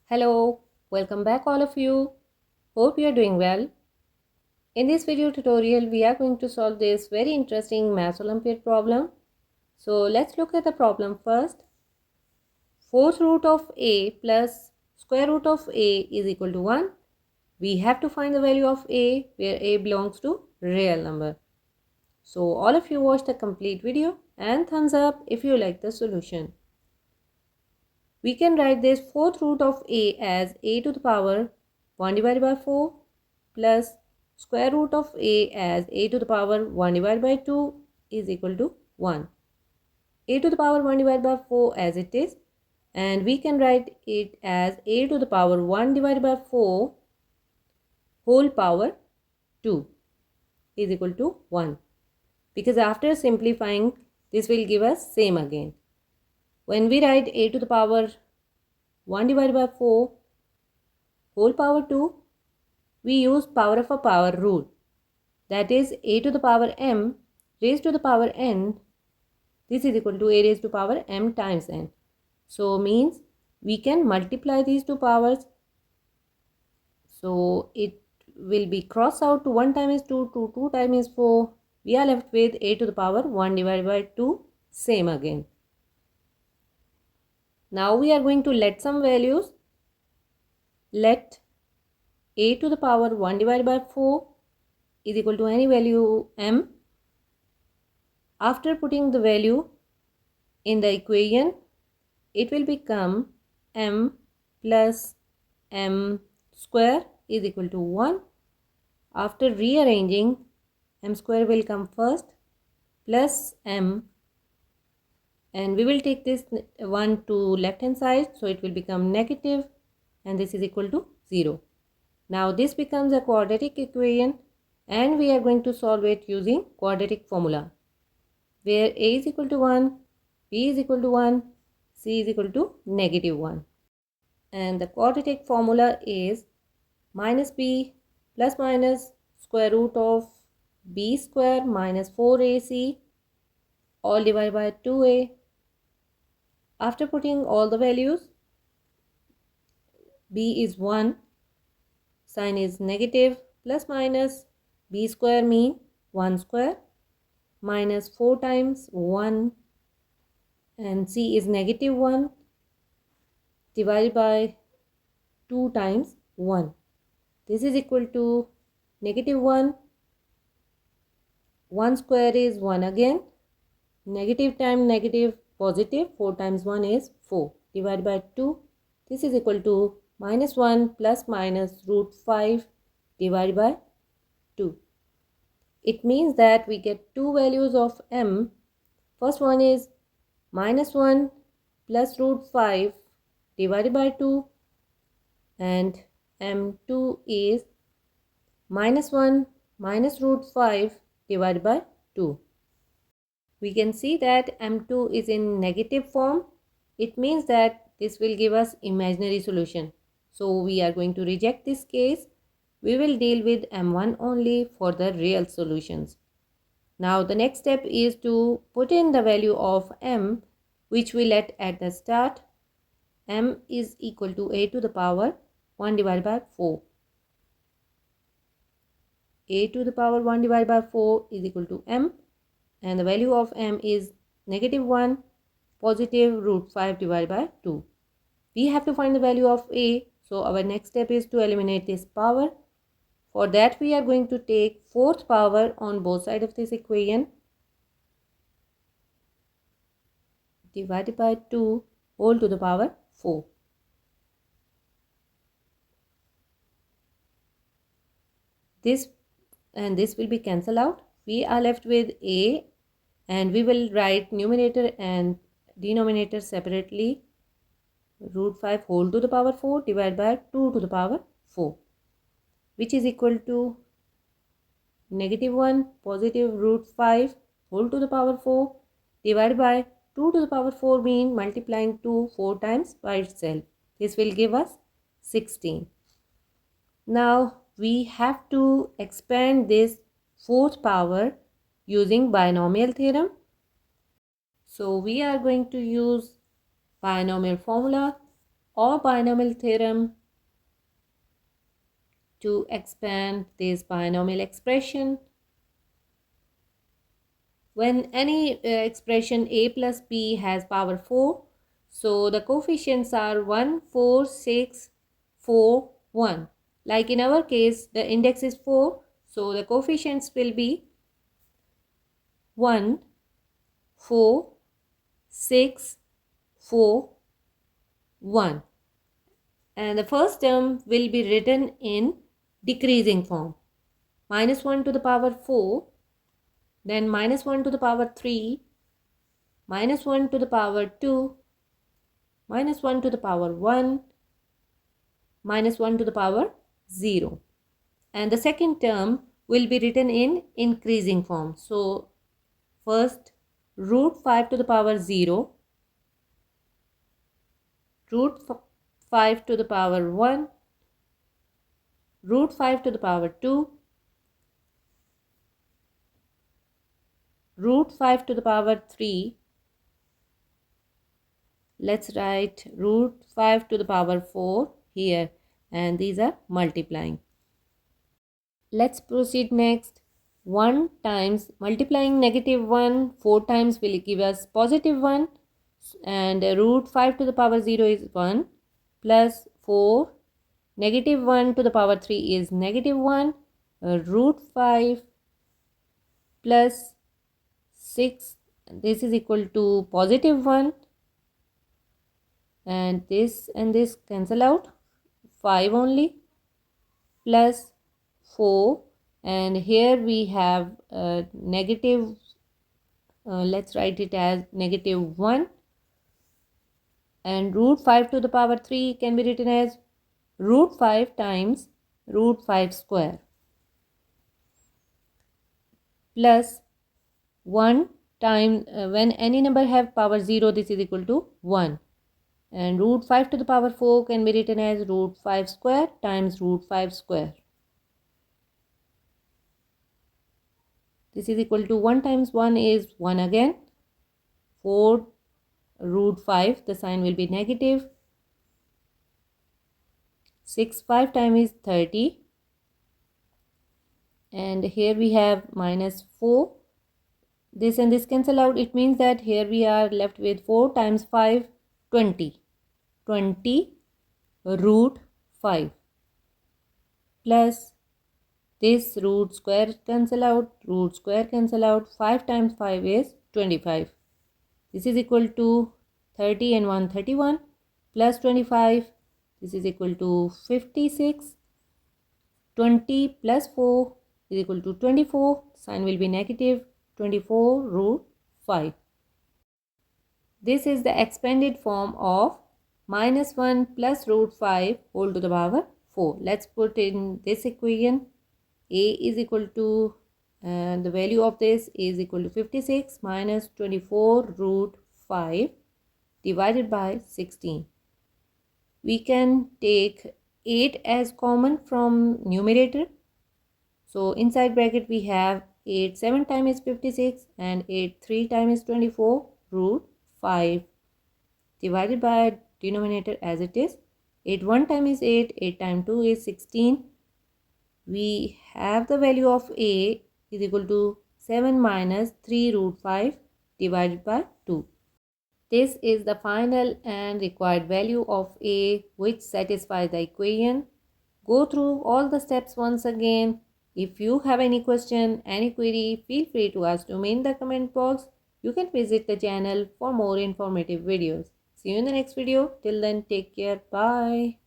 Hello, welcome back all of you. Hope you are doing well. In this video tutorial, we are going to solve this very interesting Maths Olympiad problem. So let's look at the problem first. Fourth root of a plus square root of a is equal to 1. We have to find the value of a where a belongs to real number. So all of you watch the complete video and thumbs up if you like the solution. We can write this fourth root of a as a to the power 1 divided by 4 plus square root of a as a to the power 1 divided by 2 is equal to 1. A to the power 1 divided by 4 as it is, and we can write it as a to the power 1 divided by 4 whole power 2 is equal to 1, because after simplifying this will give us same again. When we write a to the power 1 divided by 4 whole power 2, we use power of a power rule. That is a to the power m raised to the power n. This is equal to a raised to power m times n. So means we can multiply these two powers. So it will be cross out to 1 times 2 to 2 times 4. We are left with a to the power 1 divided by 2, same again. Now we are going to let some values. Let a to the power 1 divided by 4 is equal to any value m. After putting the value in the equation, it will become m plus m square is equal to 1. After rearranging, m square will come first plus m, and we will take this 1 to left hand side, so it will become negative, and this is equal to 0. Now this becomes a quadratic equation, and we are going to solve it using quadratic formula, where a is equal to 1, b is equal to 1, c is equal to negative 1. And the quadratic formula is minus b plus minus square root of b square minus 4ac all divided by 2a. After putting all the values, b is 1, sign is negative, plus minus b square mean 1 square minus 4 times 1, and c is negative 1 divided by 2 times 1. This is equal to negative 1. 1 square is 1 again. Negative times negative positive. 4 times 1 is 4 divided by 2. This is equal to minus 1 plus minus root 5 divided by 2. It means that we get two values of m. First one is minus 1 plus root 5 divided by 2, and m2 is minus 1 minus root 5 divided by 2. We can see that m2 is in negative form. It means that this will give us imaginary solution. So we are going to reject this case. We will deal with m1 only for the real solutions. Now the next step is to put in the value of m, which we let at the start. M is equal to a to the power 1 divided by 4. A to the power 1 divided by 4 is equal to m, and the value of m is negative 1 positive root 5 divided by 2. We have to find the value of a, so our next step is to eliminate this power. For that we are going to take fourth power on both sides of this equation, divided by 2 whole to the power 4. This and this will be cancelled out. We are left with a, and we will write numerator and denominator separately. Root 5 whole to the power 4 divided by 2 to the power 4, which is equal to negative 1 positive root 5 whole to the power 4 divided by 2 to the power 4, mean multiplying 2 4 times by itself. This will give us 16. Now we have to expand this fourth power using binomial theorem. So we are going to use binomial formula. or binomial theorem to expand this binomial expression. When any expression a plus b has power 4, so the coefficients are 1, 4, 6, 4, 1. Like in our case, the index is 4, so the coefficients will be 1, 4, 6, 4, 1. And the first term will be written in decreasing form. Minus 1 to the power 4, then minus 1 to the power 3, minus 1 to the power 2, minus 1 to the power 1, minus 1 to the power 0. And the second term will be written in increasing form. So first root 5 to the power 0, root 5 to the power 1, root 5 to the power 2, root 5 to the power 3. Let's write root 5 to the power 4 here, and these are multiplying. Let's proceed next. 1 times multiplying negative 1 4 times will give us positive 1, and root 5 to the power 0 is 1, plus 4, negative 1 to the power 3 is negative 1, root 5 plus 6, this is equal to positive 1, and this cancel out, 5 only, plus 4, and here we have negative, let's write it as negative 1, and root 5 to the power 3 can be written as root 5 times root 5 square, plus 1 time, when any number have power 0, this is equal to 1, and root 5 to the power 4 can be written as root 5 square times root 5 square. This is equal to 1 times 1 is 1 again, 4 root 5, the sign will be negative, 6 5 times is 30, and here we have minus 4, this and this cancel out, it means that here we are left with 4 times 5, 20, 20 root 5, plus this root square cancel out, root square cancel out, 5 times 5 is 25. This is equal to 30 and 1 31, plus 25, this is equal to 56, 20 plus 4 is equal to 24, sign will be negative, 24 root 5. This is the expanded form of minus 1 plus root 5 whole to the power 4. Let's put in this equation. A is equal to, and the value of this is equal to 56 minus 24 root 5 divided by 16. We can take 8 as common from numerator. So inside bracket we have 8 7 times is 56 and 8 3 times is 24 root 5 divided by denominator as it is. 8 1 time is 8, 8 times 2 is 16. We have the value of A is equal to 7 minus 3 root 5 divided by 2. This is the final and required value of A, which satisfies the equation. Go through all the steps once again. If you have any question, any query, feel free to ask to me in the comment box. You can visit the channel for more informative videos. See you in the next video. Till then, take care. Bye.